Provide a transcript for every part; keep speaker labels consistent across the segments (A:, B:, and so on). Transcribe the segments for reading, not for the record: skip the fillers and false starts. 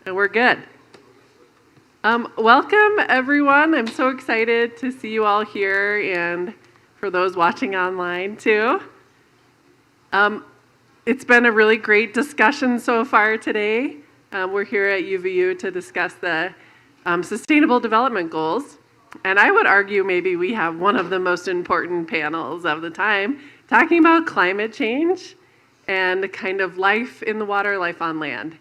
A: And we're good. Welcome, everyone. I'm so excited to see you all here and for those watching online, too. It's been a really great discussion so far today. We're here at UVU to discuss the Sustainable Development Goals. And I would argue maybe we have one of the most important panels of the time, talking about climate change and kind of life in the water, life on land.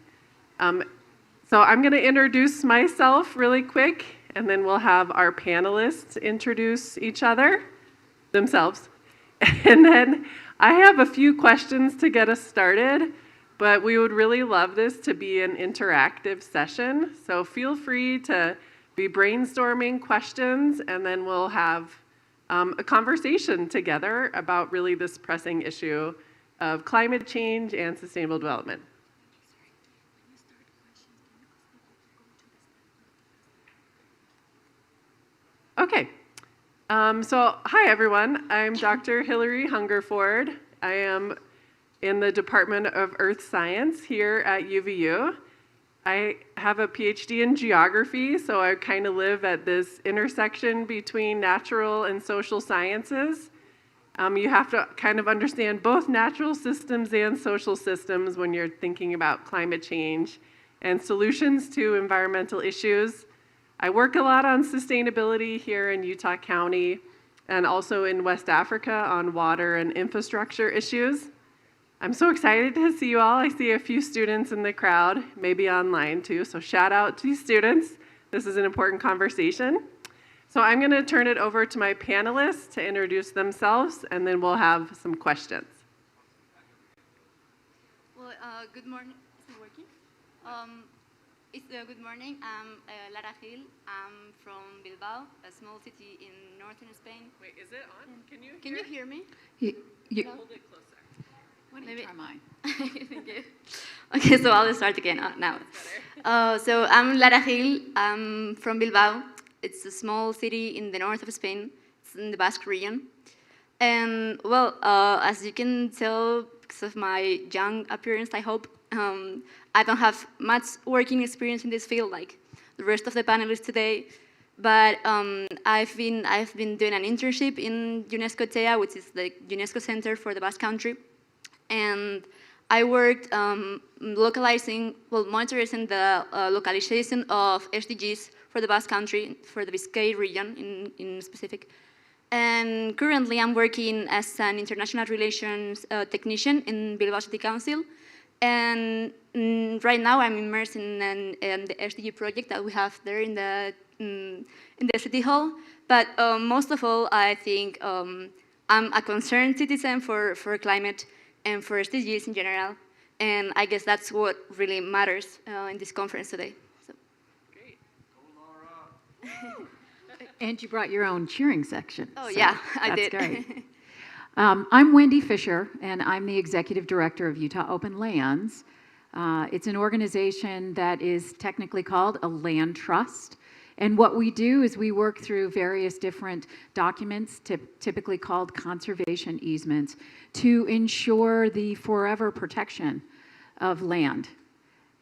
A: So I'm going to introduce myself really quick, and then we'll have our panelists introduce each other, themselves. And then I have a few questions to get us started, but we would really love this to be an interactive session. So feel free to be brainstorming questions, and then we'll have a conversation together about really this pressing issue of climate change and sustainable development. Okay, so hi everyone, I'm Dr. Hilary Hungerford. I am in the Department of Earth Science here at UVU. I have a PhD in geography, so I kind of live at this intersection between natural and social sciences. You have to kind of understand both natural systems and social systems when you're thinking about climate change and solutions to environmental issues. I work a lot on sustainability here in Utah County and also in West Africa on water and infrastructure issues. I'm so excited to see you all. I see a few students in the crowd, maybe online too, so shout out to students. This is an important conversation. So I'm going to turn it over to my panelists to introduce themselves, and then we'll have some questions.
B: Well, good morning. Is it working? Good morning. I'm Lara. I'm from Bilbao, a small city in northern Spain.
A: Wait, is it on?
B: Can you hear me?
A: Hold it closer.
C: Why don't you try mine?
B: Thank you. Okay, so I'll start again now. So I'm Lara. I'm from Bilbao. It's a small city in the north of Spain. It's in the Basque region. And well, as you can tell because of my young appearance, I hope, I don't have much working experience in this field like the rest of the panelists today. But I've been doing an internship in UNESCO TEA, which is the UNESCO Center for the Basque Country. And I worked monitoring the localization of SDGs for the Basque Country, for the Biscay region in specific. And currently I'm working as an international relations technician in Bilbao City Council. And right now I'm immersed in the SDG project that we have there in the City Hall. But most of all, I think I'm a concerned citizen for climate and for SDGs in general. And I guess that's what really matters in this conference today. So.
A: Great.
C: Go, Lara. And you brought your own cheering section.
B: Oh,
C: so
B: yeah, I
C: that's
B: did.
C: Great. I'm Wendy Fisher, and I'm the Executive Director of Utah Open Lands. It's an organization that is technically called a land trust. And what we do is we work through various different documents, typically called conservation easements, to ensure the forever protection of land.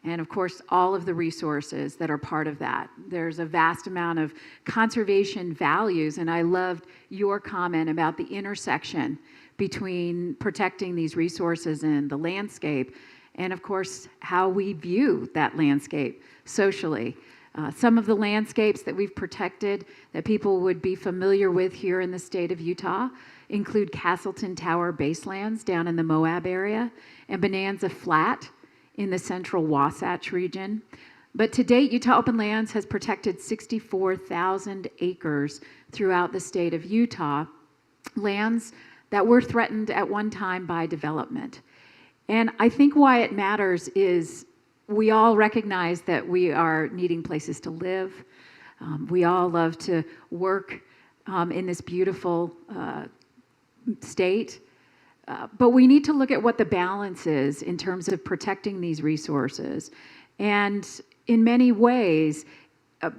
C: And of course, all of the resources that are part of that. There's a vast amount of conservation values, and I loved your comment about the intersection between protecting these resources and the landscape, and of course, how we view that landscape socially. Some of the landscapes that we've protected that people would be familiar with here in the state of Utah include Castleton Tower baselands down in the Moab area and Bonanza Flat in the central Wasatch region. But to date, Utah Open Lands has protected 64,000 acres throughout the state of Utah, lands that were threatened at one time by development. And I think why it matters is we all recognize that we are needing places to live. We all love to work in this beautiful state. But we need to look at what the balance is in terms of protecting these resources. And in many ways,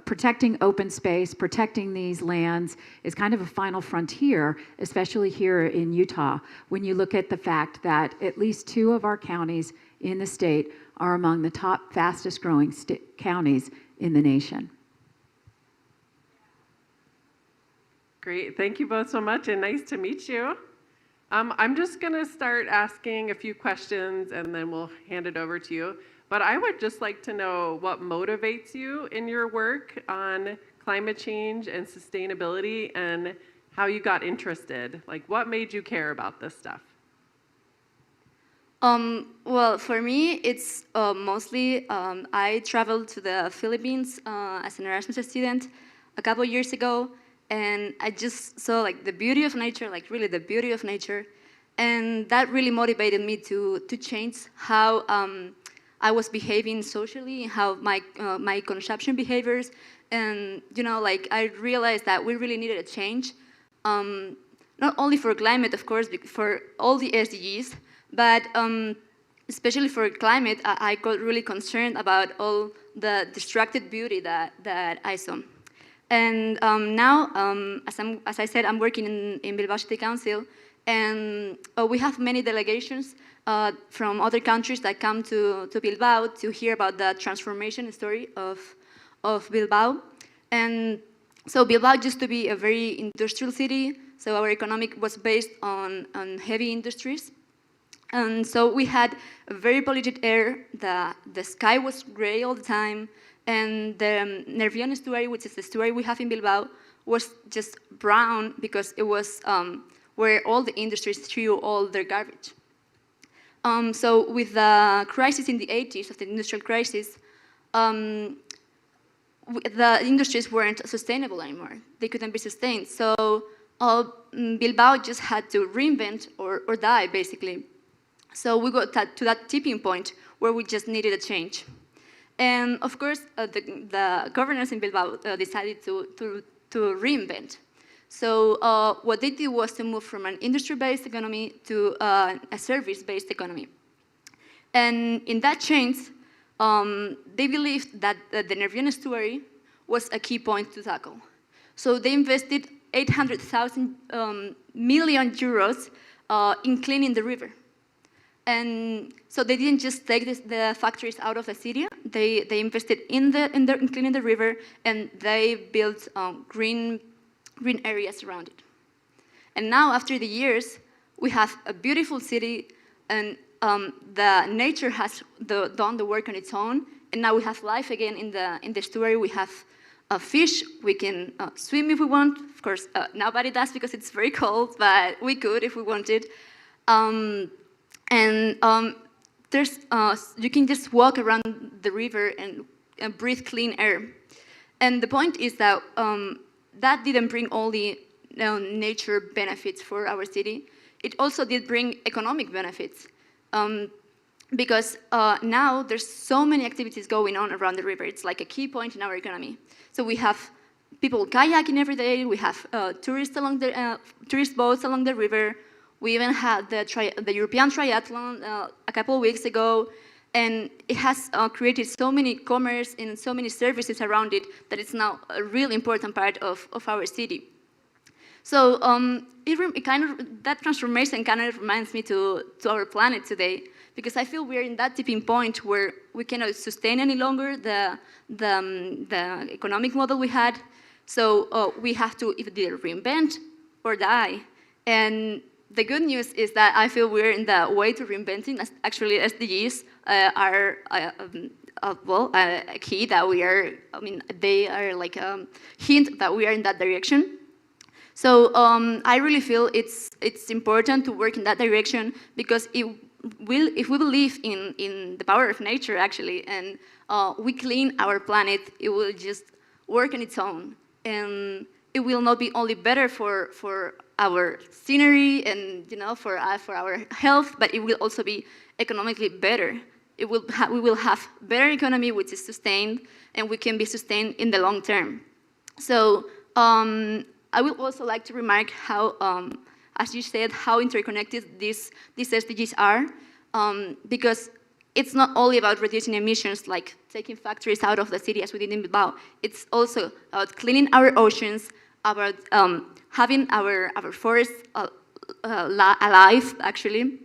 C: protecting open space, protecting these lands is kind of a final frontier, especially here in Utah, when you look at the fact that at least 2 of our counties in the state are among the top fastest growing counties in the nation.
A: Great, thank you both so much, and nice to meet you. I'm just going to start asking a few questions, and then we'll hand it over to you. But I would just like to know what motivates you in your work on climate change and sustainability, and how you got interested. Like, what made you care about this stuff?
B: Well, for me, it's mostly I traveled to the Philippines as an Erasmus student a couple years ago, and I just saw like the beauty of nature, like really the beauty of nature, and that really motivated me to change how I was behaving socially, how my consumption behaviors, and like I realized that we really needed a change, not only for climate, of course, for all the SDGs. But especially for climate, I got really concerned about all the distracted beauty that I saw. And now, as I said, I'm working in Bilbao City Council, and we have many delegations from other countries that come to Bilbao to hear about the transformation story of Bilbao. And so Bilbao used to be a very industrial city, so our economic was based on heavy industries. And so we had a very polluted air, the sky was gray all the time, and the Nervión estuary, which is the estuary we have in Bilbao, was just brown because it was where all the industries threw all their garbage. So with the crisis in the 80s, of the industrial crisis, the industries weren't sustainable anymore. They couldn't be sustained. So Bilbao just had to reinvent or die, basically. So we got to that tipping point where we just needed a change. And of course, the governors in Bilbao decided to reinvent. So what they did was to move from an industry-based economy to a service-based economy. And in that change, they believed that the Nervión estuary was a key point to tackle. So they invested 800,000 million euros in cleaning the river. And so they didn't just take the factories out of the city. They invested in cleaning the river, and they built green areas around it. And now, after the years, we have a beautiful city, and the nature has done the work on its own. And now we have life again in the estuary. We have fish. We can swim if we want. Of course, nobody does because it's very cold, but we could if we wanted. And you can just walk around the river and breathe clean air. And the point is that that didn't bring only nature benefits for our city. It also did bring economic benefits. Because now there's so many activities going on around the river. It's like a key point in our economy. So we have people kayaking every day. We have tourist boats along the river. We even had the European Triathlon a couple of weeks ago, and it has created so many commerce and so many services around it that it's now a really important part of our city. So that transformation kind of reminds me to our planet today, because I feel we're in that tipping point where we cannot sustain any longer the economic model we had. So we have to either reinvent or die. And the good news is that I feel we're in the way to reinventing. Actually, SDGs are a key that we are, they are like a hint that we are in that direction. So I really feel it's important to work in that direction, because if we believe in the power of nature, actually, and we clean our planet, it will just work on its own. And it will not be only better for our scenery and for our health, but it will also be economically better. We will have better economy, which is sustained, and we can be sustained in the long term. So I would also like to remark how, as you said, how interconnected these SDGs are, because it's not only about reducing emissions, like taking factories out of the city as we did in Bilbao. It's also about cleaning our oceans, about having our forests alive, actually,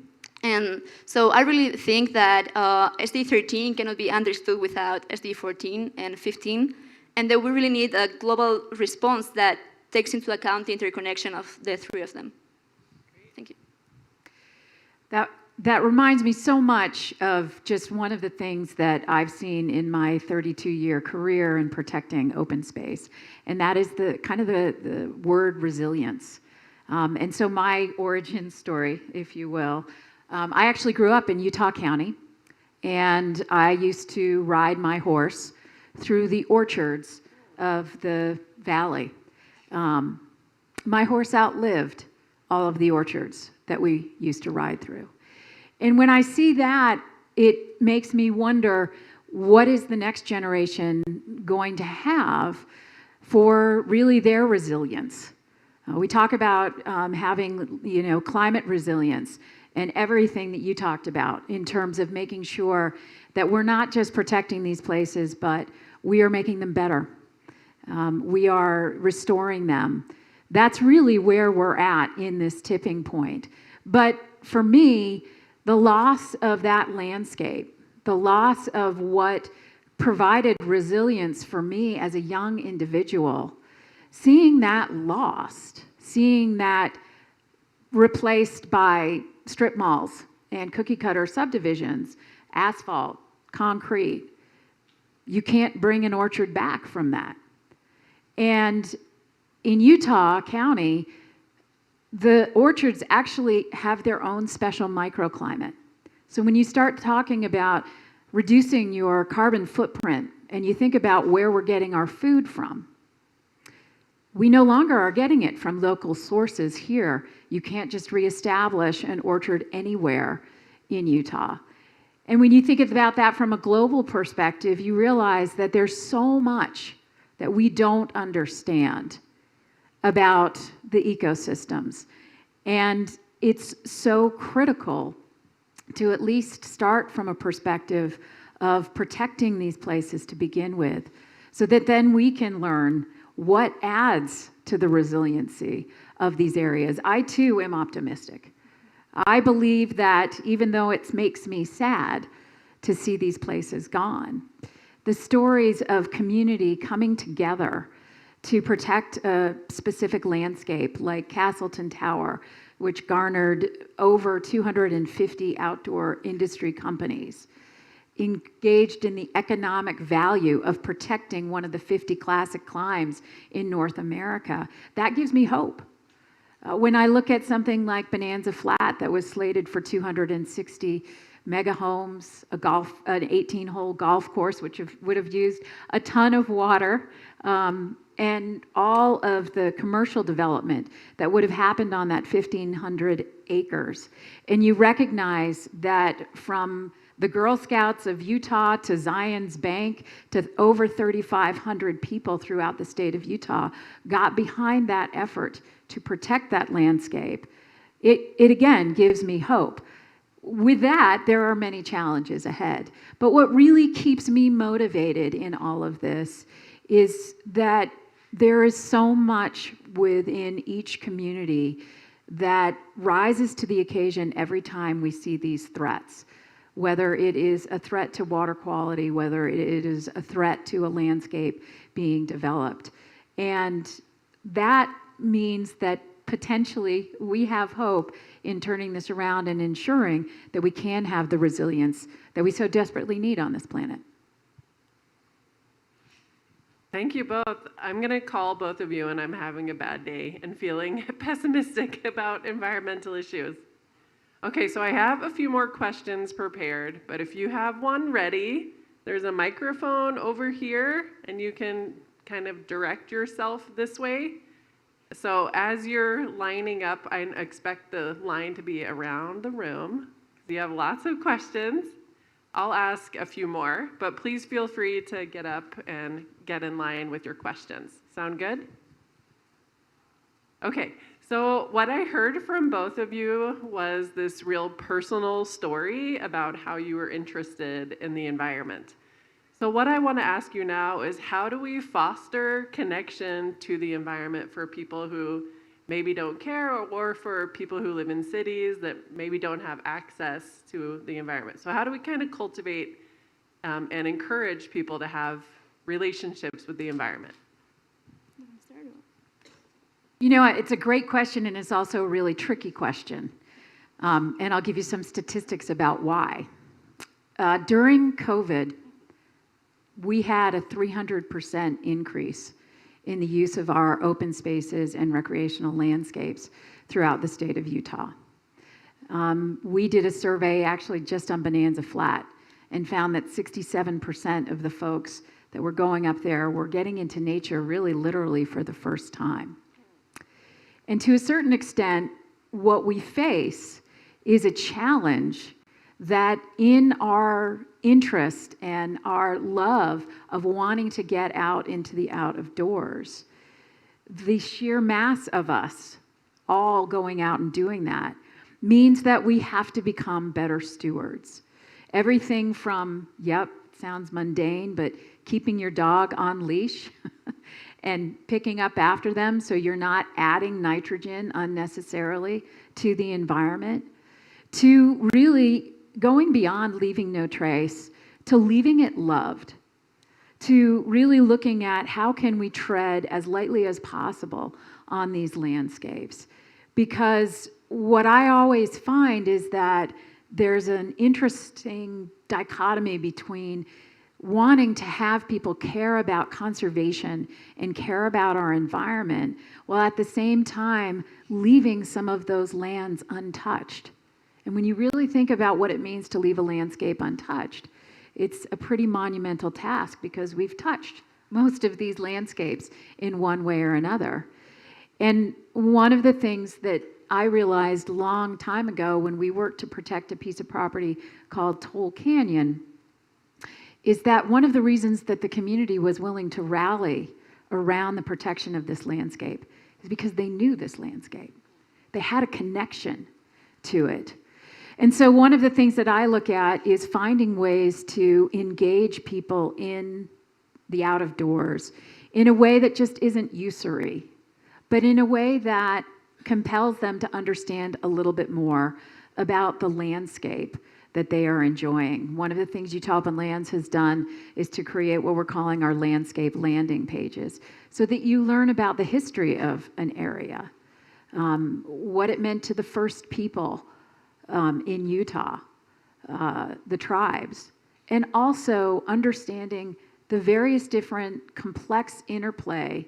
B: And so I really think that SD13 cannot be understood without SD14 and 15, and that we really need a global response that takes into account the interconnection of the three of them. Thank you.
C: That reminds me so much of just one of the things that I've seen in my 32-year career in protecting open space, and that is the word resilience. And so my origin story, if you will, I actually grew up in Utah County, and I used to ride my horse through the orchards of the valley. My horse outlived all of the orchards that we used to ride through. And when I see that, it makes me wonder, what is the next generation going to have for really their resilience? We talk about having, climate resilience and everything that you talked about in terms of making sure that we're not just protecting these places, but we are making them better. We are restoring them. That's really where we're at in this tipping point. But for me, the loss of that landscape, the loss of what provided resilience for me as a young individual, seeing that lost, seeing that replaced by strip malls and cookie cutter subdivisions, asphalt, concrete, you can't bring an orchard back from that. And in Utah County, the orchards actually have their own special microclimate. So when you start talking about reducing your carbon footprint and you think about where we're getting our food from, we no longer are getting it from local sources here. You can't just reestablish an orchard anywhere in Utah. And when you think about that from a global perspective, you realize that there's so much that we don't understand about the ecosystems. And it's so critical to at least start from a perspective of protecting these places to begin with, so that then we can learn what adds to the resiliency of these areas. I too am optimistic. I believe that even though it makes me sad to see these places gone, the stories of community coming together to protect a specific landscape like Castleton Tower, which garnered over 250 outdoor industry companies, engaged in the economic value of protecting one of the 50 classic climbs in North America. That gives me hope. When I look at something like Bonanza Flat that was slated for 260 mega homes, an 18-hole golf course, which would have used a ton of water, and all of the commercial development that would have happened on that 1,500 acres. And you recognize that from the Girl Scouts of Utah to Zion's Bank to over 3,500 people throughout the state of Utah got behind that effort to protect that landscape. It again gives me hope. With that, there are many challenges ahead. But what really keeps me motivated in all of this is that there is so much within each community that rises to the occasion every time we see these threats, whether it is a threat to water quality, whether it is a threat to a landscape being developed. And that means that potentially we have hope in turning this around and ensuring that we can have the resilience that we so desperately need on this planet.
A: Thank you both. I'm going to call both of you, and I'm having a bad day and feeling pessimistic about environmental issues. Okay, so I have a few more questions prepared, but if you have one ready, there's a microphone over here, and you can kind of direct yourself this way. So as you're lining up, I expect the line to be around the room. You have lots of questions. I'll ask a few more, but please feel free to get up and get in line with your questions. Sound good? Okay, so what I heard from both of you was this real personal story about how you were interested in the environment. So what I want to ask you now is, how do we foster connection to the environment for people who maybe don't care, or for people who live in cities that maybe don't have access to the environment. So how do we kind of cultivate and encourage people to have relationships with the environment?
C: You know, it's a great question, and it's also a really tricky question. And I'll give you some statistics about why. During COVID, we had a 300% increase in the use of our open spaces and recreational landscapes throughout the state of Utah. We did a survey actually just on Bonanza Flat and found that 67% of the folks that were going up there were getting into nature really literally for the first time. And to a certain extent, what we face is a challenge that in our interest and our love of wanting to get out into the out of doors, the sheer mass of us all going out and doing that means that we have to become better stewards. Everything from, sounds mundane, but keeping your dog on leash and picking up after them so you're not adding nitrogen unnecessarily to the environment, to really going beyond leaving no trace, to leaving it loved, to really looking at how can we tread as lightly as possible on these landscapes. Because what I always find is that there's an interesting dichotomy between wanting to have people care about conservation and care about our environment, while at the same time leaving some of those lands untouched. And when you really think about what it means to leave a landscape untouched, it's a pretty monumental task because we've touched most of these landscapes in one way or another. And one of the things that I realized a long time ago when we worked to protect a piece of property called Toll Canyon is that one of the reasons that the community was willing to rally around the protection of this landscape is because they knew this landscape. They had a connection to it. And so one of the things that I look at is finding ways to engage people in the out of doors in a way that just isn't usury, but in a way that compels them to understand a little bit more about the landscape that they are enjoying. One of the things Utah Open Lands has done is to create what we're calling our landscape landing pages, so that you learn about the history of an area, what it meant to the first people in Utah, the tribes, and also understanding the various different complex interplay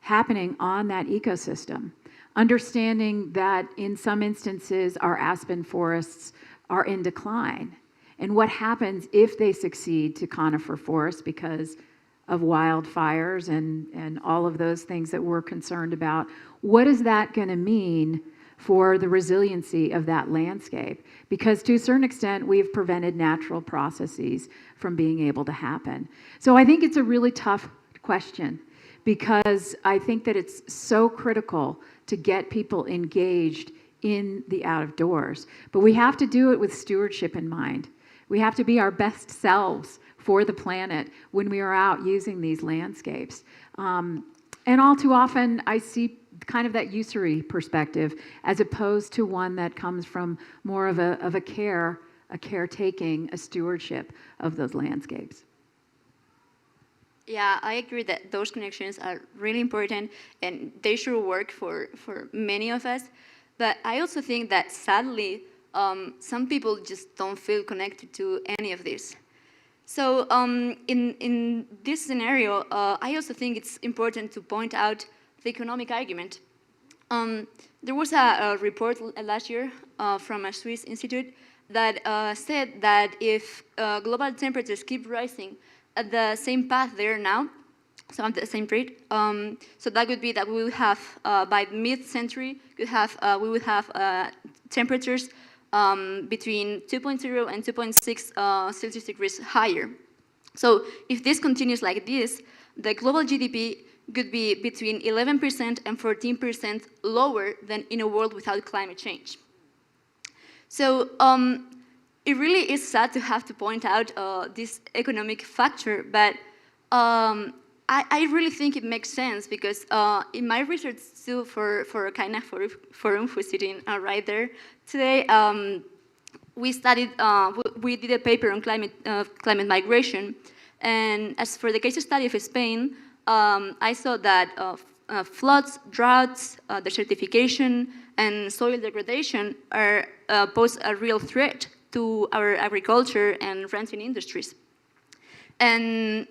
C: happening on that ecosystem. Understanding that in some instances our aspen forests are in decline, and what happens if they succeed to conifer forests because of wildfires and all of those things that we're concerned about. What is that going to mean for the resiliency of that landscape? Because to a certain extent, we've prevented natural processes from being able to happen. So I think it's a really tough question, because I think that it's so critical to get people engaged in the out of doors. But we have to do it with stewardship in mind. We have to be our best selves for the planet when we are out using these landscapes. And all too often, I see kind of that usury perspective as opposed to one that comes from more of a caretaking, a stewardship of those landscapes.
B: Yeah, I agree that those connections are really important and they should work for many of us. But I also think that sadly, some people just don't feel connected to any of this. So in this scenario, I also think it's important to point out the economic argument. There was a report last year from a Swiss institute that said that if global temperatures keep rising at the same path they are now, so at the same rate, so that would be that we will have, by mid-century, we would have temperatures between 2.0 and 2.6 Celsius degrees higher. So if this continues like this, the global GDP could be between 11% and 14% lower than in a world without climate change. So it really is sad to have to point out this economic factor, but I really think it makes sense because in my research too for a kind of forum who's sitting right there today, we studied, we did a paper on climate migration, and as for the case study of Spain, I saw that floods, droughts, desertification, and soil degradation pose a real threat to our agriculture and ranching industries. And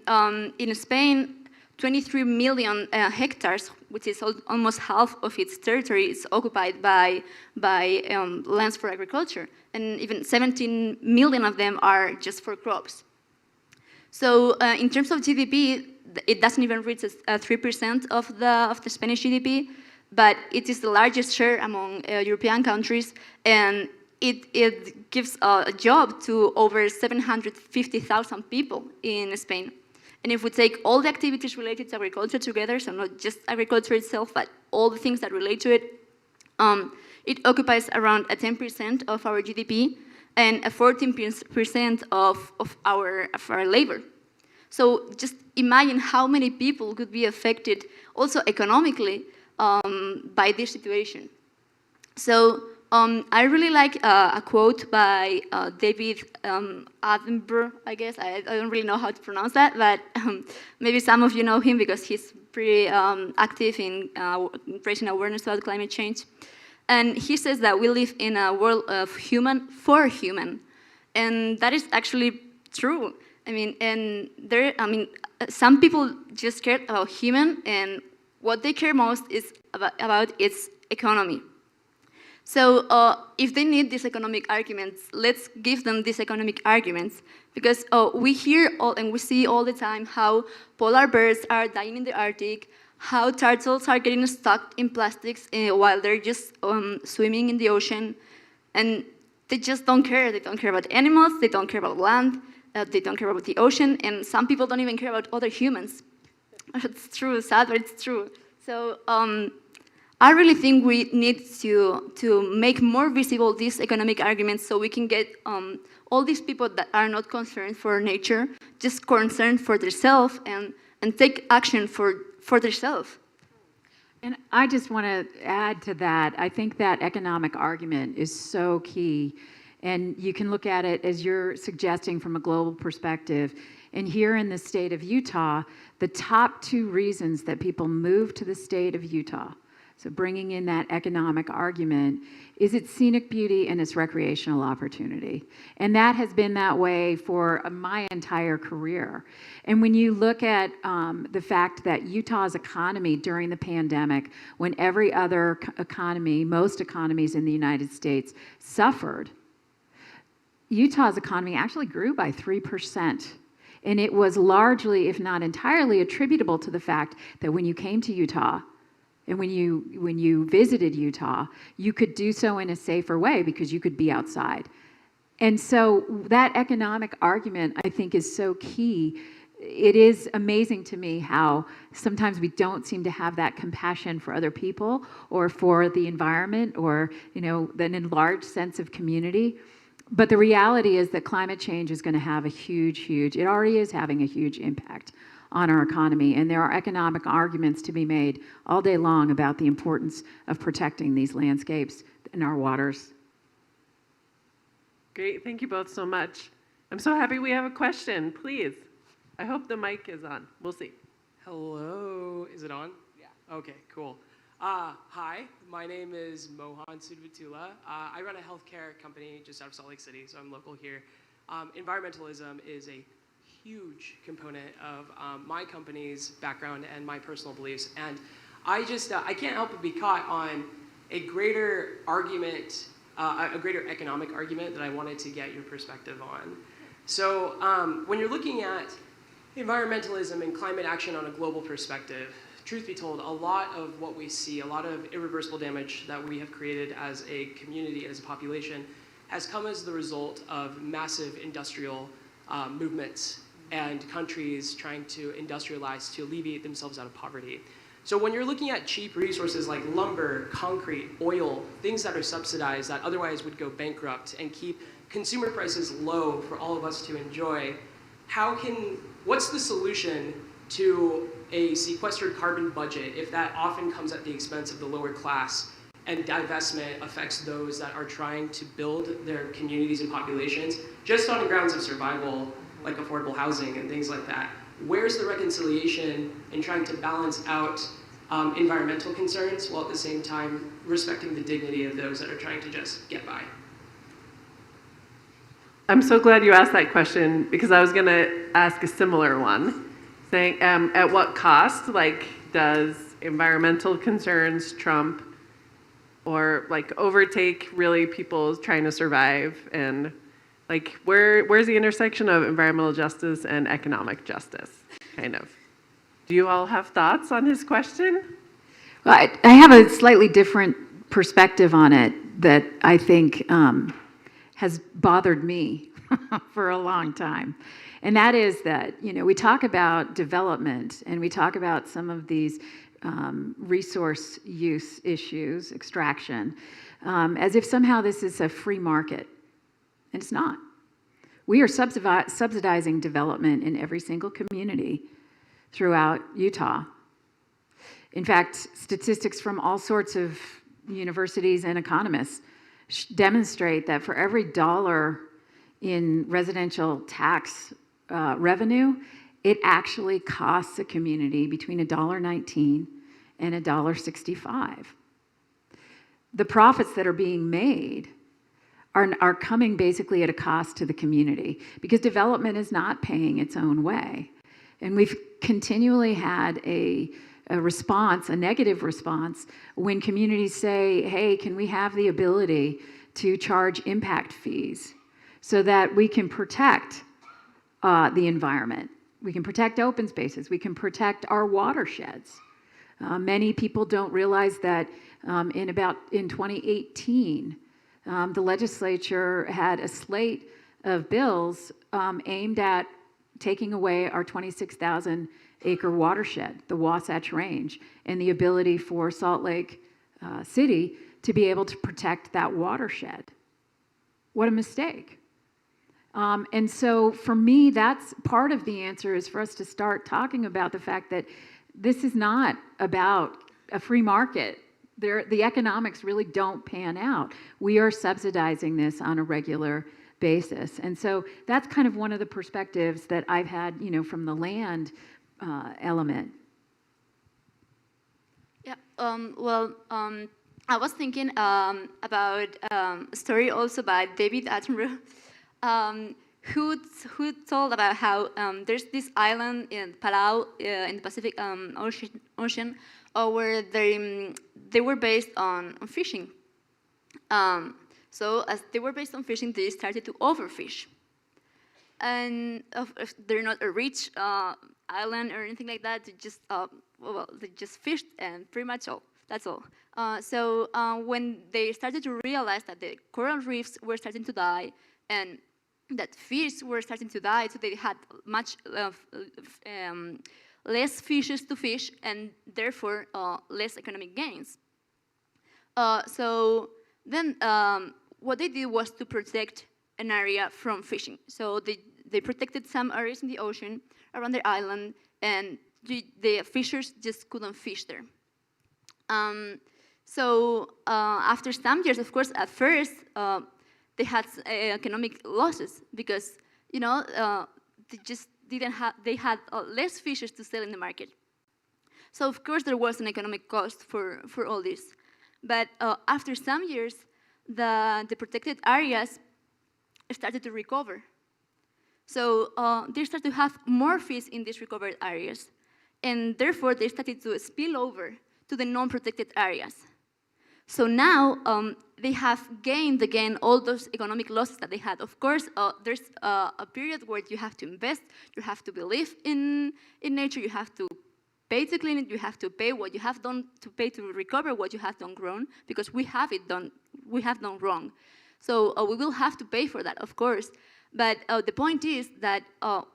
B: in Spain, 23 million hectares, which is almost half of its territory, is occupied by lands for agriculture, and even 17 million of them are just for crops. So in terms of GDP, it doesn't even reach 3% of the Spanish GDP, but it is the largest share among European countries, and it gives a job to over 750,000 people in Spain. And if we take all the activities related to agriculture together, so not just agriculture itself, but all the things that relate to it, it occupies around 10% of our GDP and 14% of our labor. So just imagine how many people could be affected also economically by this situation. So I really like a quote by David Attenborough, I guess. I don't really know how to pronounce that, but maybe some of you know him because he's pretty active in raising awareness about climate change. And he says that we live in a world of human for human. And that is actually true. Some people just care about human, and what they care most is about its economy. So if they need these economic arguments, let's give them these economic arguments, because we hear and we see all the time how polar bears are dying in the Arctic, how turtles are getting stuck in plastics while they're just swimming in the ocean, and they just don't care. They don't care about animals, they don't care about land, they don't care about the ocean, and some people don't even care about other humans. It's true, sad, but it's true. So I really think we need to make more visible these economic arguments so we can get all these people that are not concerned for nature, just concerned for themselves and take action for themselves.
C: And I just want to add to that, I think that economic argument is so key. And you can look at it as you're suggesting from a global perspective. And here in the state of Utah, the top 2 reasons that people move to the state of Utah, so bringing in that economic argument, is its scenic beauty and its recreational opportunity. And that has been that way for my entire career. And when you look at the fact that Utah's economy during the pandemic, when every other economy, most economies in the United States suffered, Utah's economy actually grew by 3%. And it was largely, if not entirely, attributable to the fact that when you came to Utah, and when you visited Utah, you could do so in a safer way because you could be outside. And so that economic argument, I think, is so key. It is amazing to me how sometimes we don't seem to have that compassion for other people or for the environment or, an enlarged sense of community. But the reality is that climate change is going to have a huge, it already is having a huge impact on our economy, and there are economic arguments to be made all day long about the importance of protecting these landscapes and our waters.
A: Great, thank you both so much. I'm so happy we have a question, please. I hope the mic is on. We'll see.
D: Hello, is it on? Yeah. Okay, cool. Hi, my name is Mohan Sudvatula. I run a healthcare company just out of Salt Lake City, so I'm local here. Environmentalism is a huge component of my company's background and my personal beliefs, and I can't help but be caught on a greater argument, a greater economic argument that I wanted to get your perspective on. So when you're looking at environmentalism and climate action on a global perspective, truth be told, a lot of what we see, a lot of irreversible damage that we have created as a community, as a population, has come as the result of massive industrial movements and countries trying to industrialize to alleviate themselves out of poverty. So when you're looking at cheap resources like lumber, concrete, oil, things that are subsidized that otherwise would go bankrupt and keep consumer prices low for all of us to enjoy, what's the solution to a sequestered carbon budget, if that often comes at the expense of the lower class, and divestment affects those that are trying to build their communities and populations just on the grounds of survival, like affordable housing and things like that. Where's the reconciliation in trying to balance out environmental concerns while at the same time respecting the dignity of those that are trying to just get by?
A: I'm so glad you asked that question because I was going to ask a similar one, saying at what cost, like, does environmental concerns trump or like overtake really people trying to survive, and like where's the intersection of environmental justice and economic justice, kind of? Do you all have thoughts on his question?
C: Well, I have a slightly different perspective on it that I think has bothered me for a long time. And that is that, you know, we talk about development and we talk about some of these resource use issues, extraction, as if somehow this is a free market. And it's not. We are subsidizing development in every single community throughout Utah. In fact, statistics from all sorts of universities and economists demonstrate that for every dollar in residential tax revenue, it actually costs a community between $1.19 and $1.65. The profits that are being made are coming basically at a cost to the community because development is not paying its own way. And we've continually had a response, a negative response, when communities say, hey, can we have the ability to charge impact fees so that we can protect the environment? We can protect open spaces. We can protect our watersheds. Many people don't realize that in 2018, the legislature had a slate of bills aimed at taking away our 26,000 acre watershed, the Wasatch Range, and the ability for Salt Lake City to be able to protect that watershed. What a mistake. And so for me, that's part of the answer, is for us to start talking about the fact that this is not about a free market. The economics really don't pan out. We are subsidizing this on a regular basis. And so that's kind of one of the perspectives that I've had, you know, from the land element.
B: Yeah, I was thinking about a story also by David Attenborough, who told about how there's this island in Palau in the Pacific Ocean where they were based on fishing. So as they were based on fishing, they started to overfish. And they're not a rich island or anything like that. They just they just fished, and pretty much all. That's all. So when they started to realize that the coral reefs were starting to die and that fish were starting to die, so they had much less fishes to fish and therefore less economic gains. So then what they did was to protect an area from fishing. So they protected some areas in the ocean around their island, and the fishers just couldn't fish there. So after some years, of course, at first they had economic losses because, you know, they just didn't have, they had less fishes to sell in the market. So of course there was an economic cost for all this. But after some years, the protected areas started to recover. So they started to have more fish in these recovered areas. And therefore, they started to spill over to the non-protected areas. So now they have gained again all those economic losses that they had. Of course, there's a period where you have to invest, you have to believe in nature, you have to pay to clean it, you have to pay what you have done to pay to recover what you have done wrong, because we have done wrong. So we will have to pay for that, of course. But the point is that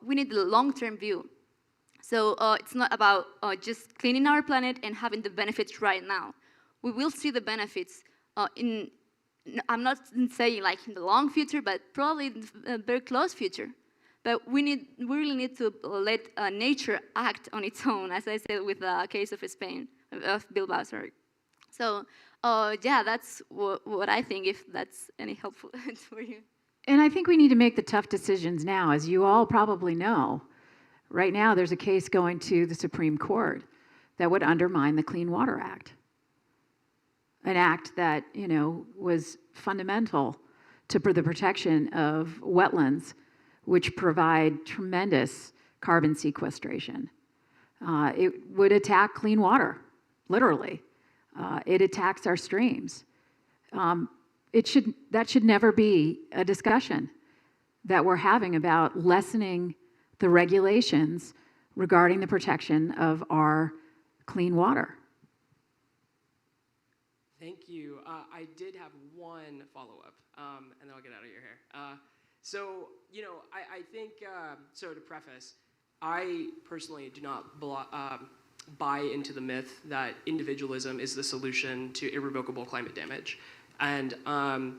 B: we need a long-term view. So it's not about just cleaning our planet and having the benefits right now. We will see the benefits I'm not saying like in the long future, but probably in the very close future. But we really need to let nature act on its own, as I said with the case of Spain, of Bilbao, sorry. So, yeah, that's what I think, if that's any helpful for you.
C: And I think we need to make the tough decisions now. As you all probably know, right now there's a case going to the Supreme Court that would undermine the Clean Water Act, an act that, was fundamental to the protection of wetlands, which provide tremendous carbon sequestration. It would attack clean water, literally. It attacks our streams. That should never be a discussion that we're having about lessening the regulations regarding the protection of our clean water.
D: Thank you. I did have one follow-up, and then I'll get out of your hair. So, I think, so to preface, I personally do not buy into the myth that individualism is the solution to irrevocable climate damage. And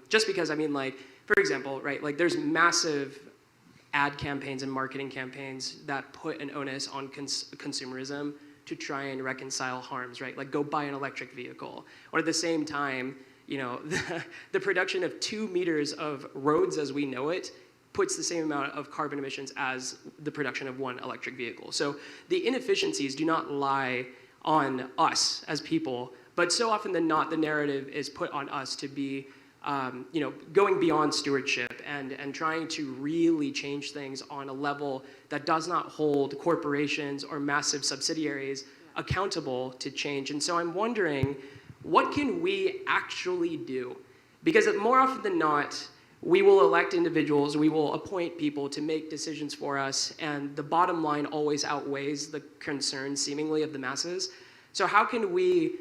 D: just because, for example, right, like there's massive ad campaigns and marketing campaigns that put an onus on consumerism to try and reconcile harms, right? Like go buy an electric vehicle. Or at the same time, the production of 2 meters of roads as we know it puts the same amount of carbon emissions as the production of 1 electric vehicle. So the inefficiencies do not lie on us as people, but so often than not, the narrative is put on us to be going beyond stewardship and trying to really change things on a level that does not hold corporations or massive subsidiaries accountable to change. And so I'm wondering, what can we actually do? Because more often than not, we will elect individuals, we will appoint people to make decisions for us, and the bottom line always outweighs the concerns, seemingly, of the masses. So how can we,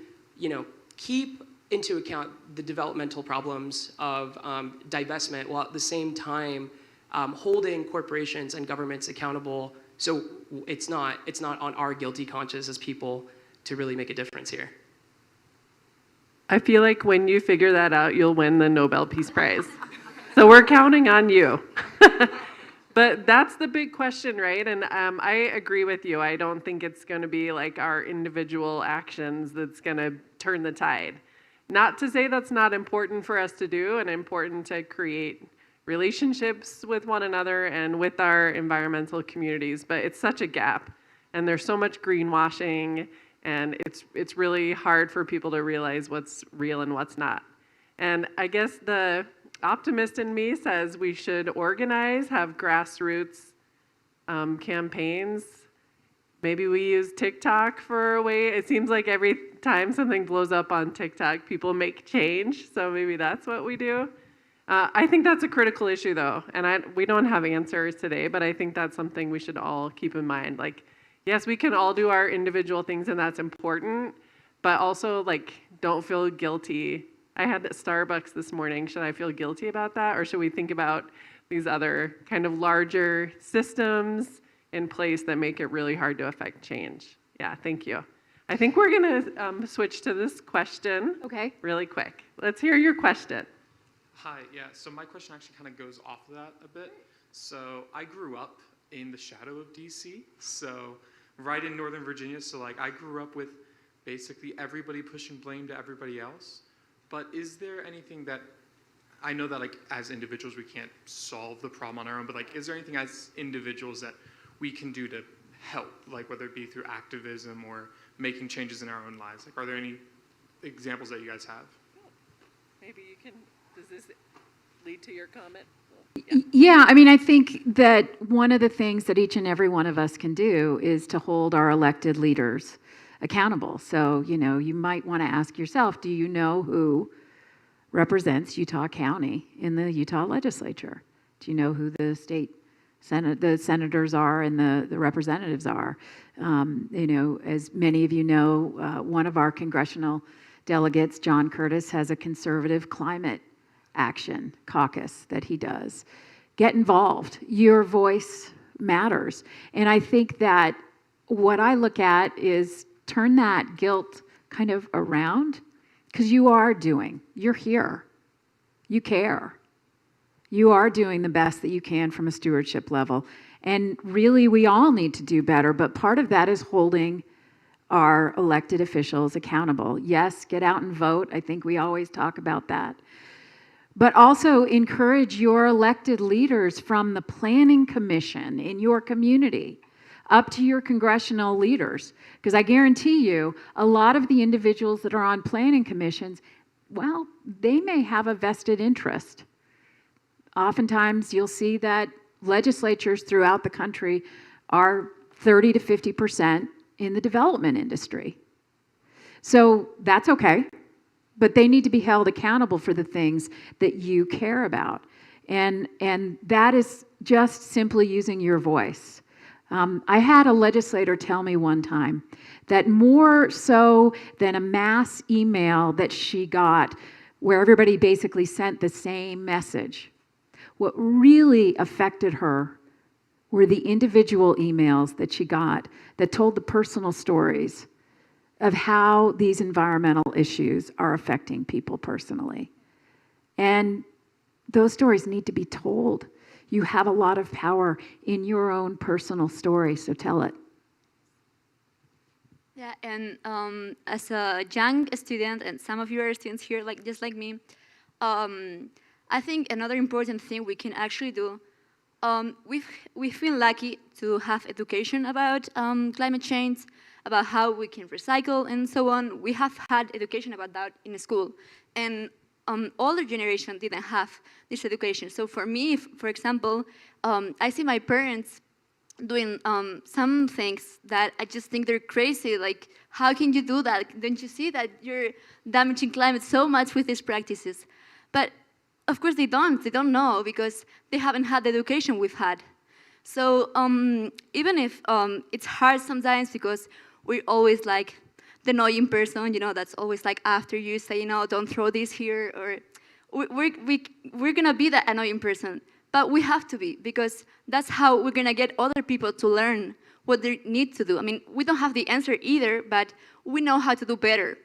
D: keep into account the developmental problems of divestment, while at the same time holding corporations and governments accountable, so it's not on our guilty conscience as people to really make a difference here?
A: I feel like when you figure that out, you'll win the Nobel Peace Prize. So we're counting on you. But that's the big question, right? And I agree with you. I don't think it's going to be like our individual actions that's going to turn the tide. Not to say that's not important for us to do and important to create relationships with one another and with our environmental communities, but it's such a gap. And there's so much greenwashing, and it's really hard for people to realize what's real and what's not. And I guess the optimist in me says we should organize, have grassroots campaigns. Maybe we use TikTok for a way. It seems like every time something blows up on TikTok, people make change. So maybe that's what we do. I think that's a critical issue, though. And we don't have answers today, but I think that's something we should all keep in mind. Like, yes, we can all do our individual things, and that's important. But also, don't feel guilty. I had at Starbucks this morning. Should I feel guilty about that? Or should we think about these other kind of larger systems in place that make it really hard to affect change? Yeah, thank you. I think we're going to switch to this question really quick. Let's hear your question.
E: Hi, yeah, so my question actually kind of goes off of that a bit. So I grew up in the shadow of DC, so right in Northern Virginia. So I grew up with basically everybody pushing blame to everybody else. But is there anything that, I know that as individuals we can't solve the problem on our own, but is there anything as individuals that we can do to help, whether it be through activism or making changes in our own lives? Are there any examples that you guys have?
A: Maybe you can, does this lead to your comment?
C: Yeah, I think that one of the things that each and every one of us can do is to hold our elected leaders accountable. So, you might want to ask yourself, do you know who represents Utah County in the Utah legislature? Do you know who the the senators are and the representatives are? As many of you know, one of our congressional delegates, John Curtis, has a conservative climate action caucus that he does. Get involved. Your voice matters. And I think that what I look at is turn that guilt kind of around, because you're here. You care. You are doing the best that you can from a stewardship level. And really, we all need to do better, but part of that is holding our elected officials accountable. Yes, get out and vote. I think we always talk about that. But also encourage your elected leaders from the planning commission in your community up to your congressional leaders. Because I guarantee you, a lot of the individuals that are on planning commissions, well, they may have a vested interest. Oftentimes, you'll see that legislatures throughout the country are 30 to 50% in the development industry. So that's okay, but they need to be held accountable for the things that you care about. And that is just simply using your voice. I had a legislator tell me one time that more so than a mass email that she got where everybody basically sent the same message, what really affected her were the individual emails that she got that told the personal stories of how these environmental issues are affecting people personally. And those stories need to be told. You have a lot of power in your own personal story, so tell it.
B: Yeah, and as a young student, and some of you are students here, just like me, I think another important thing we can actually do, we've been lucky to have education about climate change, about how we can recycle and so on. We have had education about that in school, and older generation didn't have this education. So for me, for example, I see my parents doing some things that I just think they're crazy. Like, how can you do that? Don't you see that you're damaging climate so much with these practices? But of course they don't know because they haven't had the education we've had. So even if it's hard sometimes because we're always like the annoying person, that's always like after you say, don't throw this here, or we're gonna be that annoying person. But we have to be, because that's how we're gonna get other people to learn what they need to do. I mean, we don't have the answer either, but we know how to do better.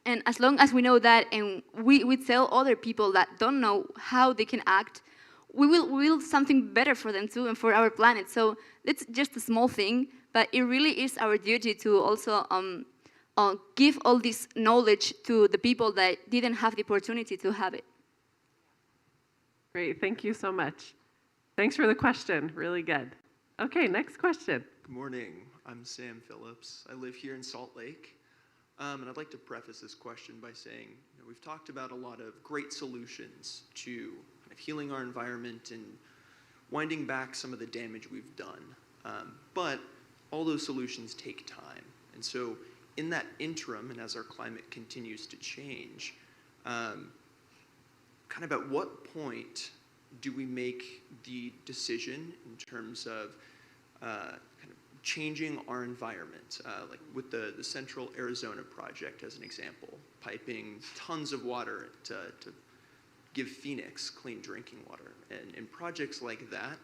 B: And as long as we know that, and we tell other people that don't know how they can act, we will something better for them too and for our planet. So it's just a small thing, but it really is our duty to also give all this knowledge to the people that didn't have the opportunity to have it.
A: Great, thank you so much. Thanks for the question, really good. Okay, next question.
F: Good morning, I'm Sam Phillips. I live here in Salt Lake. And I'd like to preface this question by saying, we've talked about a lot of great solutions to kind of healing our environment and winding back some of the damage we've done. But all those solutions take time. And so in that interim, and as our climate continues to change, kind of at what point do we make the decision in terms of kind of changing our environment, like with the Central Arizona project as an example, piping tons of water to give Phoenix clean drinking water, and projects like that.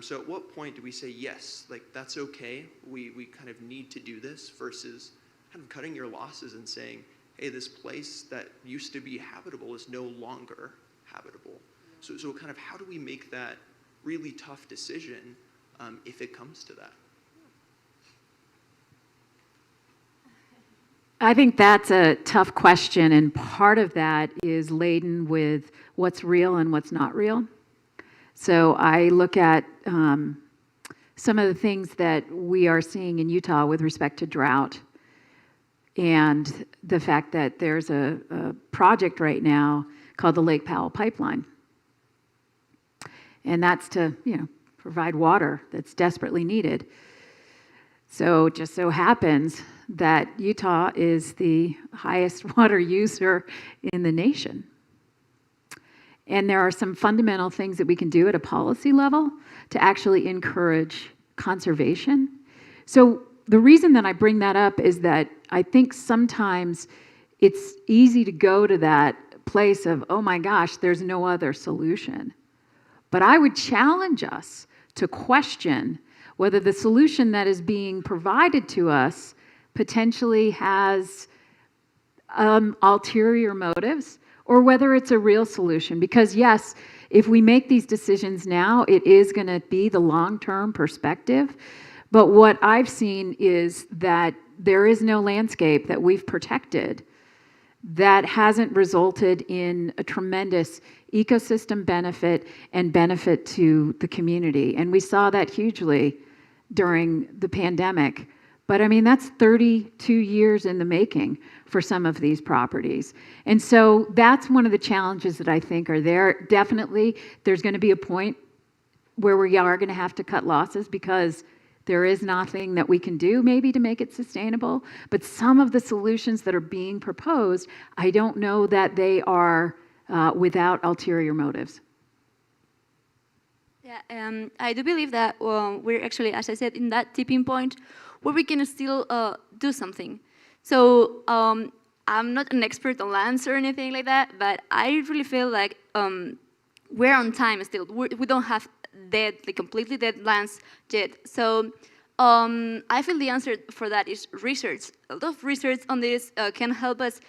F: So at what point do we say, yes, like that's okay, we kind of need to do this, versus kind of cutting your losses and saying, hey, this place that used to be habitable is no longer habitable. So kind of how do we make that really tough decision if it comes to that?
C: I think that's a tough question, and part of that is laden with what's real and what's not real. So I look at some of the things that we are seeing in Utah with respect to drought, and the fact that there's a project right now called the Lake Powell Pipeline. And that's to, provide water that's desperately needed. So it just so happens that Utah is the highest water user in the nation. And there are some fundamental things that we can do at a policy level to actually encourage conservation. So the reason that I bring that up is that I think sometimes it's easy to go to that place of, oh my gosh, there's no other solution. But I would challenge us to question whether the solution that is being provided to us potentially has ulterior motives, or whether it's a real solution. Because yes, if we make these decisions now, it is going to be the long-term perspective. But what I've seen is that there is no landscape that we've protected that hasn't resulted in a tremendous ecosystem benefit and benefit to the community. And we saw that hugely during the pandemic. But I mean, that's 32 years in the making for some of these properties. And so that's one of the challenges that I think are there. Definitely, there's going to be a point where we are going to have to cut losses because there is nothing that we can do maybe to make it sustainable. But some of the solutions that are being proposed, I don't know that they are without ulterior motives.
B: Yeah, I do believe that we're actually, as I said, in that tipping point where we can still do something. So I'm not an expert on lands or anything like that, but I really feel like we're on time still. We don't have completely dead lands yet. So I feel the answer for that is research. A lot of research on this can help us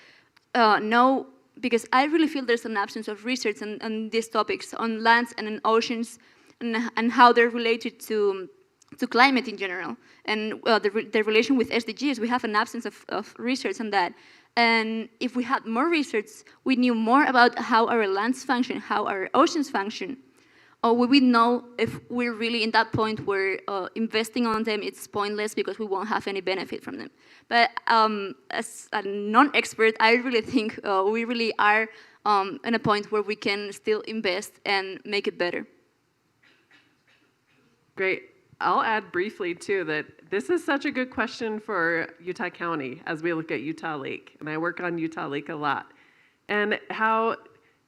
B: know, because I really feel there's an absence of research on these topics, on lands and on oceans, and how they're related to climate in general, and the relation with SDGs. We have an absence of research on that. And if we had more research, we knew more about how our lands function, how our oceans function, or we would know if we're really in that point where investing on them, it's pointless because we won't have any benefit from them. But as a non-expert, I really think we really are in a point where we can still invest and make it better.
A: Great. I'll add briefly, too, that this is such a good question for Utah County as we look at Utah Lake. And I work on Utah Lake a lot. And how,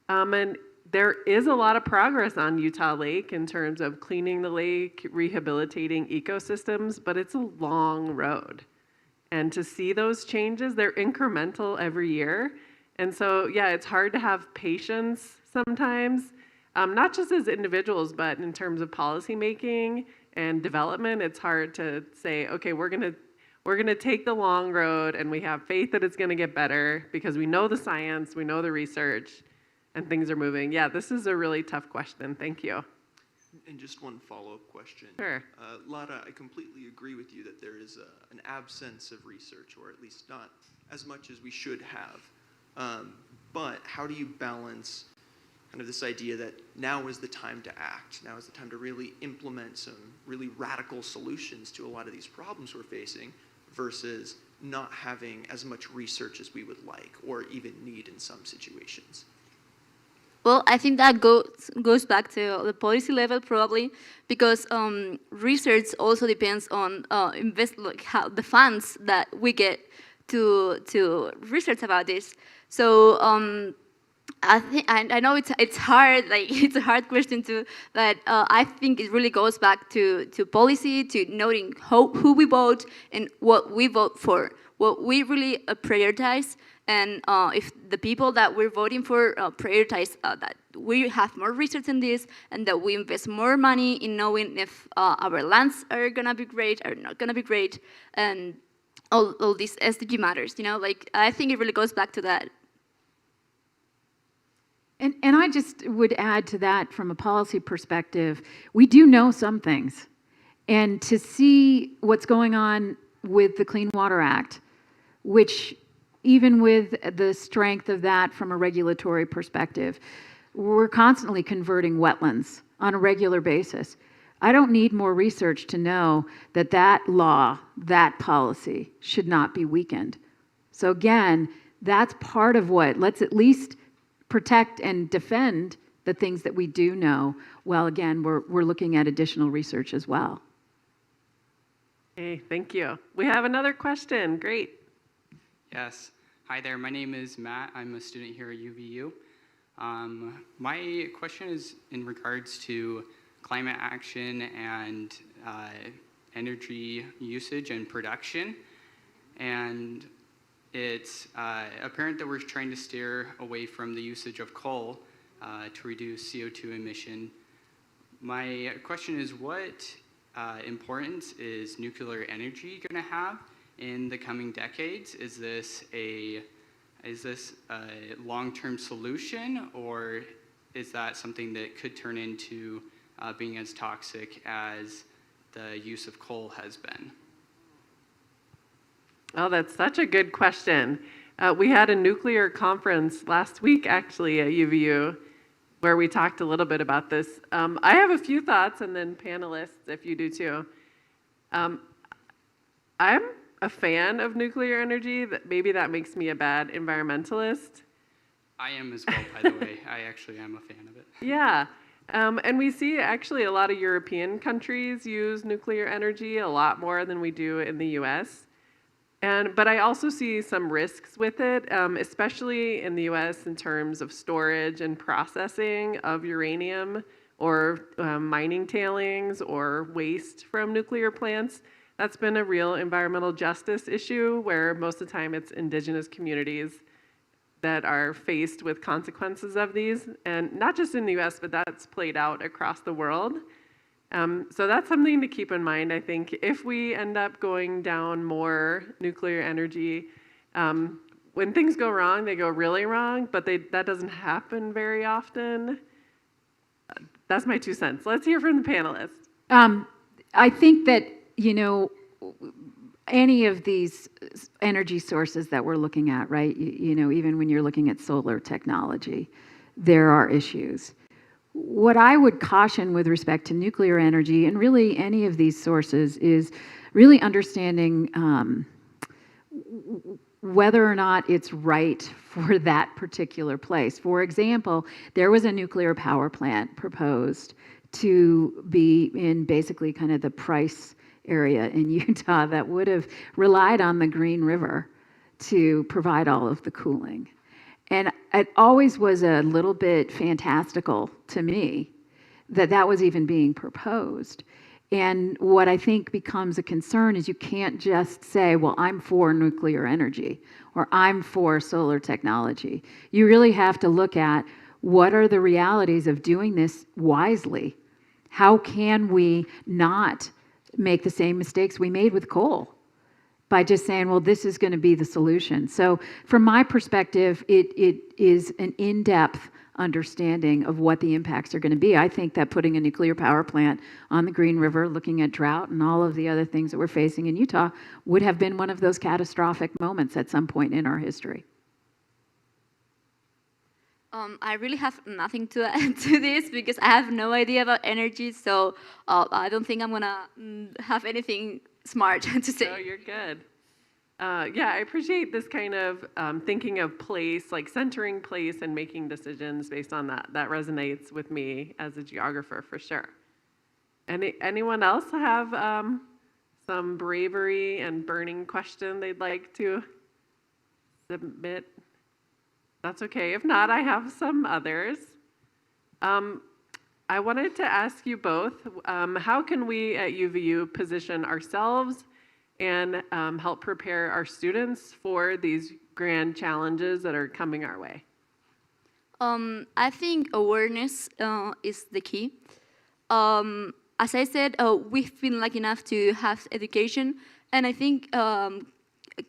A: and there is a lot of progress on Utah Lake in terms of cleaning the lake, rehabilitating ecosystems, but it's a long road. And to see those changes, they're incremental every year. And so, yeah, it's hard to have patience sometimes, not just as individuals, but in terms of policy making and development. It's hard to say, okay, we're gonna take the long road, and we have faith that it's gonna get better because we know the science, we know the research, and things are moving. Yeah, this is a really tough question. Thank you.
F: And just one follow-up question.
A: Sure.
F: Lara, I completely agree with you that there is an absence of research, or at least not as much as we should have. But how do you balance kind of this idea that now is the time to act, now is the time to really implement some really radical solutions to a lot of these problems we're facing, versus not having as much research as we would like or even need in some situations?
B: Well, I think that goes back to the policy level probably, because research also depends on how the funds that we get to research about this. So I know it's hard, like it's a hard question too, but I think it really goes back to policy, to noting who we vote and what we vote for, what we really prioritize, and if the people that we're voting for prioritize that we have more research in this, and that we invest more money in knowing if our lands are gonna be great or not gonna be great, and all these SDG matters, you know, like I think it really goes back to that.
C: And I just would add to that, from a policy perspective, we do know some things. And to see what's going on with the Clean Water Act, which even with the strength of that from a regulatory perspective, we're constantly converting wetlands on a regular basis. I don't need more research to know that that law, that policy should not be weakened. So again, that's part of what, let's at least protect and defend the things that we do know. Well, again, we're looking at additional research as well.
A: Hey, thank you. We have another question. Great.
G: Yes. Hi there. My name is Matt. I'm a student here at UVU. My question is in regards to climate action and energy usage and production. And it's apparent that we're trying to steer away from the usage of coal to reduce CO2 emission. My question is, what importance is nuclear energy going to have in the coming decades? Is this is this a long-term solution, or is that something that could turn into being as toxic as the use of coal has been?
A: Oh, that's such a good question. We had a nuclear conference last week, actually, at UVU, where we talked a little bit about this. I have a few thoughts, and then panelists, if you do too. I'm a fan of nuclear energy. Maybe that makes me a bad environmentalist.
G: I am as well, by the way. I actually am a fan of it.
A: Yeah. And we see actually a lot of European countries use nuclear energy a lot more than we do in the US. But I also see some risks with it, especially in the US in terms of storage and processing of uranium or mining tailings or waste from nuclear plants. That's been a real environmental justice issue where most of the time it's indigenous communities that are faced with consequences of these, and not just in the US, but that's played out across the world. So that's something to keep in mind, I think. If we end up going down more nuclear energy, when things go wrong, they go really wrong, but that doesn't happen very often. That's my 2 cents. Let's hear from the panelists.
C: I think that, any of these energy sources that we're looking at, right? Even when you're looking at solar technology, there are issues. What I would caution with respect to nuclear energy and really any of these sources is really understanding whether or not it's right for that particular place. For example, there was a nuclear power plant proposed to be in basically kind of the Price area in Utah that would have relied on the Green River to provide all of the cooling. And it always was a little bit fantastical to me that was even being proposed. And what I think becomes a concern is you can't just say, well, I'm for nuclear energy or I'm for solar technology. You really have to look at what are the realities of doing this wisely. How can we not make the same mistakes we made with coal by just saying, well, this is going to be the solution. So from my perspective, it is an in-depth understanding of what the impacts are going to be. I think that putting a nuclear power plant on the Green River, looking at drought and all of the other things that we're facing in Utah, would have been one of those catastrophic moments at some point in our history.
B: I really have nothing to add to this because I have no idea about energy, so I don't think I'm gonna have anything smart to say.
A: Oh, you're good. Yeah, I appreciate this kind of thinking of place, like centering place and making decisions based on that. That resonates with me as a geographer for sure. Anyone else have some bravery and burning question they'd like to submit? That's okay. If not, I have some others. I wanted to ask you both, how can we at UVU position ourselves and help prepare our students for these grand challenges that are coming our way?
B: I think awareness is the key. As I said, we've been lucky enough to have education, and I think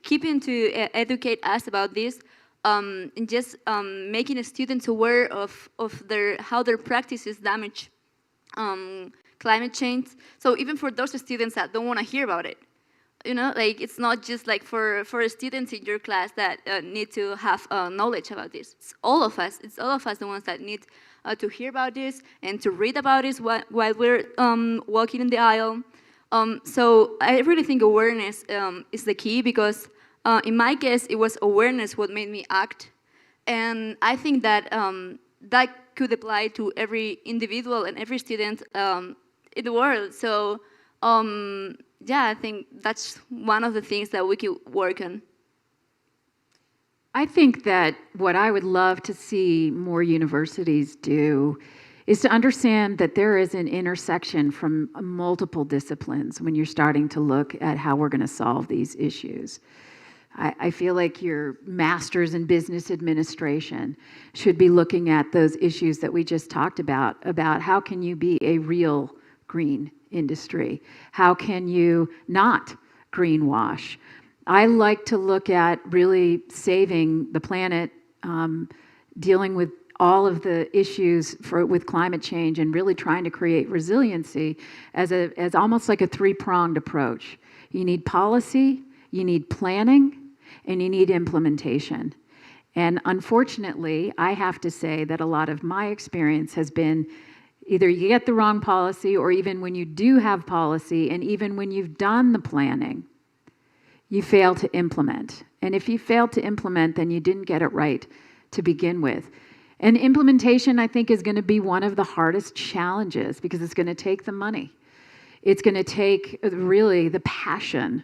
B: keeping to educate us about this, and just making students aware of how their practices damage climate change. So even for those students that don't want to hear about it, like it's not just like for students in your class that need to have knowledge about this. It's all of us. It's all of us the ones that need to hear about this and to read about this while we're walking in the aisle. So I really think awareness is the key because in my case, it was awareness what made me act. And I think that that could apply to every individual and every student in the world. So yeah, I think that's one of the things that we could work on.
C: I think that what I would love to see more universities do is to understand that there is an intersection from multiple disciplines when you're starting to look at how we're going to solve these issues. I feel like your master's in business administration should be looking at those issues that we just talked about how can you be a real green industry? How can you not greenwash? I like to look at really saving the planet, dealing with all of the issues with climate change and really trying to create resiliency as almost like a three-pronged approach. You need policy, you need planning, and you need implementation. And unfortunately, I have to say that a lot of my experience has been either you get the wrong policy, or even when you do have policy, and even when you've done the planning, you fail to implement. And if you fail to implement, then you didn't get it right to begin with. And implementation, I think, is going to be one of the hardest challenges because it's going to take the money. It's going to take really the passion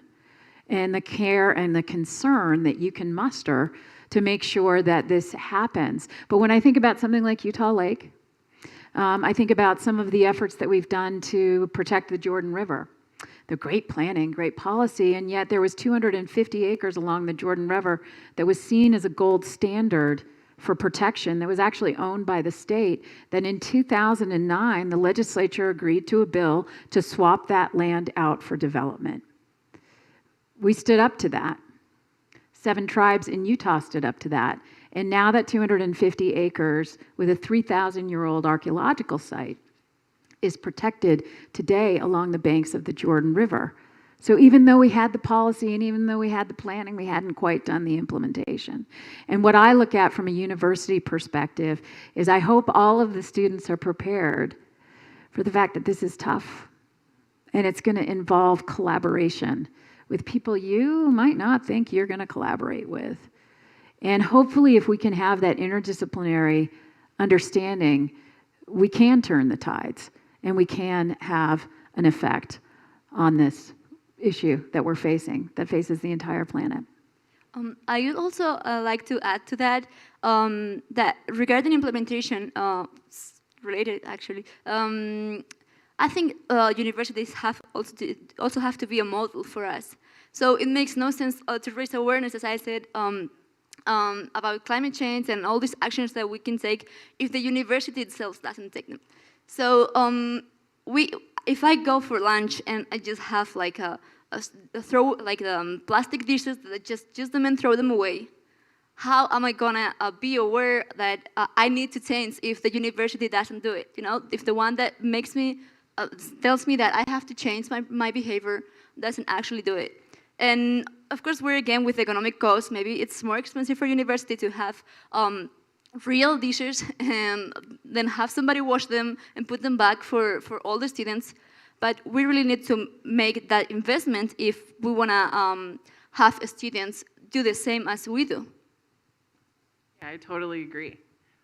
C: and the care and the concern that you can muster to make sure that this happens. But when I think about something like Utah Lake, I think about some of the efforts that we've done to protect the Jordan River. The great planning, great policy, and yet there was 250 acres along the Jordan River that was seen as a gold standard for protection that was actually owned by the state. Then in 2009, the legislature agreed to a bill to swap that land out for development. We stood up to that. 7 tribes in Utah stood up to that. And now that 250 acres with a 3,000-year-old archaeological site is protected today along the banks of the Jordan River. So even though we had the policy and even though we had the planning, we hadn't quite done the implementation. And what I look at from a university perspective is I hope all of the students are prepared for the fact that this is tough. And it's going to involve collaboration with people you might not think you're going to collaborate with. And hopefully if we can have that interdisciplinary understanding, we can turn the tides and we can have an effect on this issue that we're facing, that faces the entire planet.
B: I would also like to add to that, that regarding implementation, related actually, I think universities also have to be a model for us. So it makes no sense to raise awareness, as I said, about climate change and all these actions that we can take if the university itself doesn't take them. So if I go for lunch and I just have like plastic dishes that just use them and throw them away, how am I gonna be aware that I need to change if the university doesn't do it? You know, if the one that makes me tells me that I have to change my behavior doesn't actually do it. And of course, we're again with economic costs. Maybe it's more expensive for university to have real dishes and then have somebody wash them and put them back for all the students. But we really need to make that investment if we want to have students do the same as we do.
A: Yeah, I totally agree.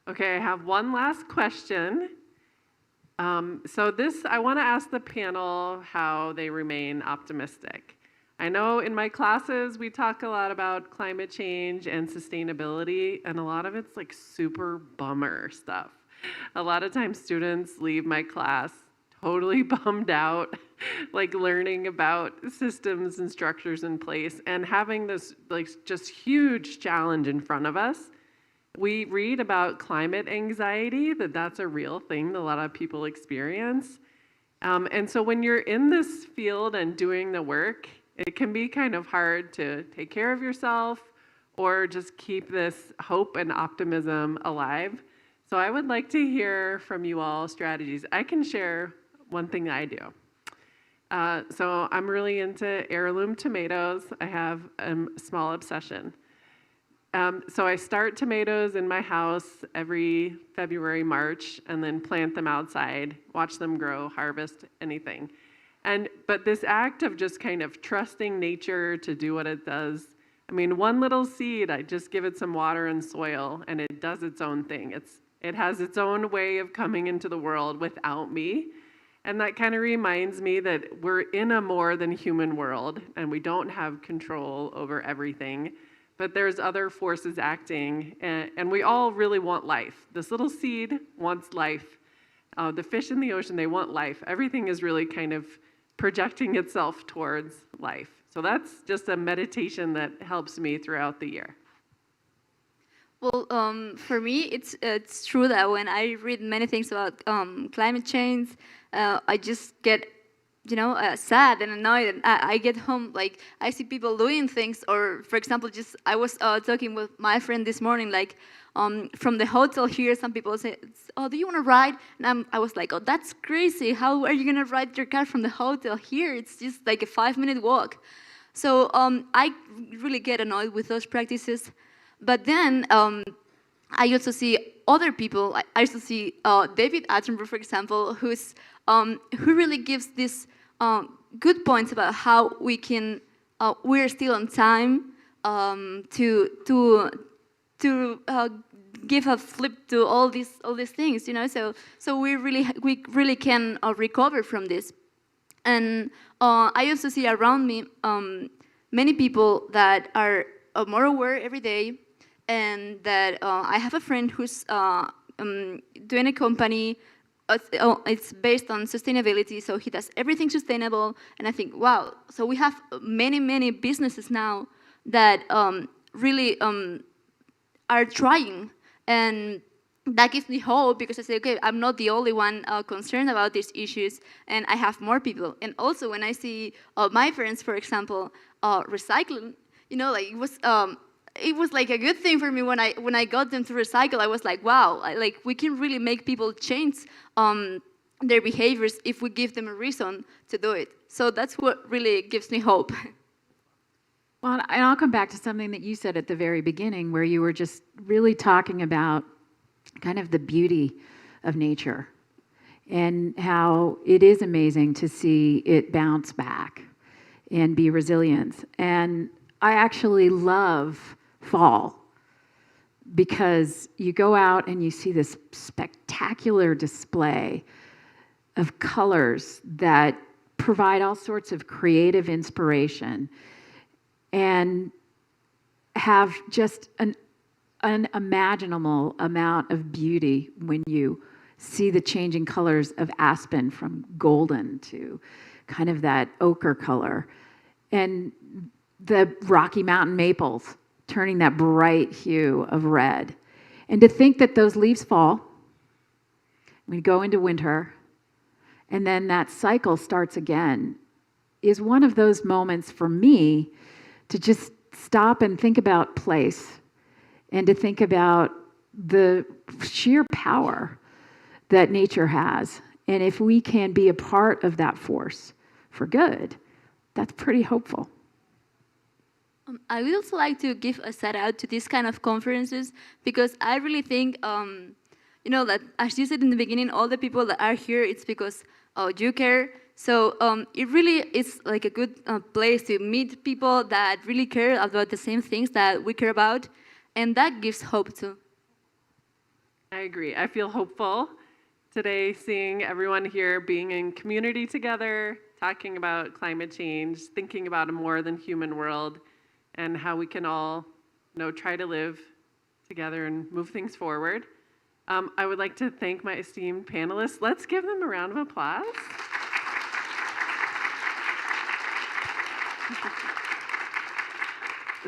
A: Okay, I have one last question. So I want to ask the panel how they remain optimistic. I know in my classes we talk a lot about climate change and sustainability, and a lot of it's like super bummer stuff. A lot of times students leave my class totally bummed out, like learning about systems and structures in place and having this like just huge challenge in front of us. We read about climate anxiety, that's a real thing that a lot of people experience. And so when you're in this field and doing the work, it can be kind of hard to take care of yourself or just keep this hope and optimism alive. So I would like to hear from you all strategies. I can share one thing I do. So I'm really into heirloom tomatoes. I have a small obsession. So I start tomatoes in my house every February, March, and then plant them outside, watch them grow, harvest, anything. But this act of just kind of trusting nature to do what it does, I mean, one little seed, I just give it some water and soil, and it does its own thing. It has its own way of coming into the world without me. And that kind of reminds me that we're in a more than human world, and we don't have control over everything. But there's other forces acting, and we all really want life. This little seed wants life. The fish in the ocean, they want life. Everything is really kind of projecting itself towards life. So that's just a meditation that helps me throughout the year.
B: Well, for me, it's true that when I read many things about climate change, I just get sad and annoyed. And I get home, like, I see people doing things, or, for example, just I was talking with my friend this morning, like, from the hotel here, some people say, oh, do you want to ride? And I was like, oh, that's crazy. How are you going to ride your car from the hotel here? It's just like a 5-minute walk. So I really get annoyed with those practices. But then I also see other people. I also see David Attenborough, for example, who really gives these good points about how we're still on time to give a flip to all these things, So we really can recover from this. And I also see around me many people that are more aware every day, and that I have a friend who's doing a company. It's based on sustainability, so he does everything sustainable. And I think, wow, so we have many businesses now that really are trying. And that gives me hope, because I say, okay, I'm not the only one concerned about these issues, and I have more people. And also when I see my friends, for example, recycling, like it was like a good thing for me when I got them to recycle. I was like, wow, like we can really make people change their behaviors if we give them a reason to do it. So that's what really gives me hope.
C: Well, and I'll come back to something that you said at the very beginning, where you were just really talking about kind of the beauty of nature and how it is amazing to see it bounce back and be resilient. And I actually love fall, because you go out and you see this spectacular display of colors that provide all sorts of creative inspiration and have just an unimaginable amount of beauty when you see the changing colors of aspen from golden to kind of that ochre color, and the Rocky Mountain maples turning that bright hue of red. And to think that those leaves fall, we go into winter, and then that cycle starts again, is one of those moments for me to just stop and think about place, and to think about the sheer power that nature has. And if we can be a part of that force for good, that's pretty hopeful.
B: I would also like to give a shout out to these kind of conferences, because I really think, that, as you said in the beginning, all the people that are here, it's because you care. So it really is like a good place to meet people that really care about the same things that we care about, and that gives hope too.
A: I agree. I feel hopeful today, seeing everyone here being in community together, talking about climate change, thinking about a more than human world, and how we can all, try to live together and move things forward. I would like to thank my esteemed panelists. Let's give them a round of applause.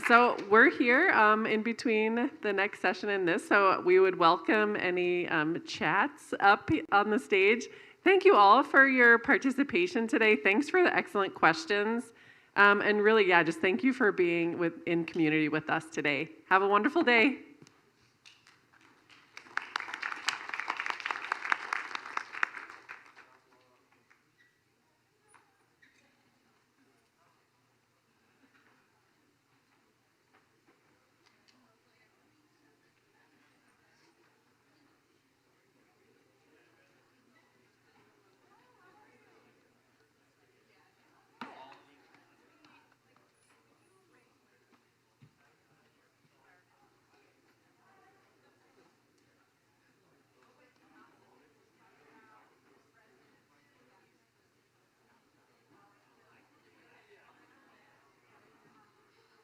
A: So we're here in between the next session and this, so we would welcome any chats up on the stage. Thank you all for your participation today. Thanks for the excellent questions. And really, just thank you for being in community with us today. Have a wonderful day.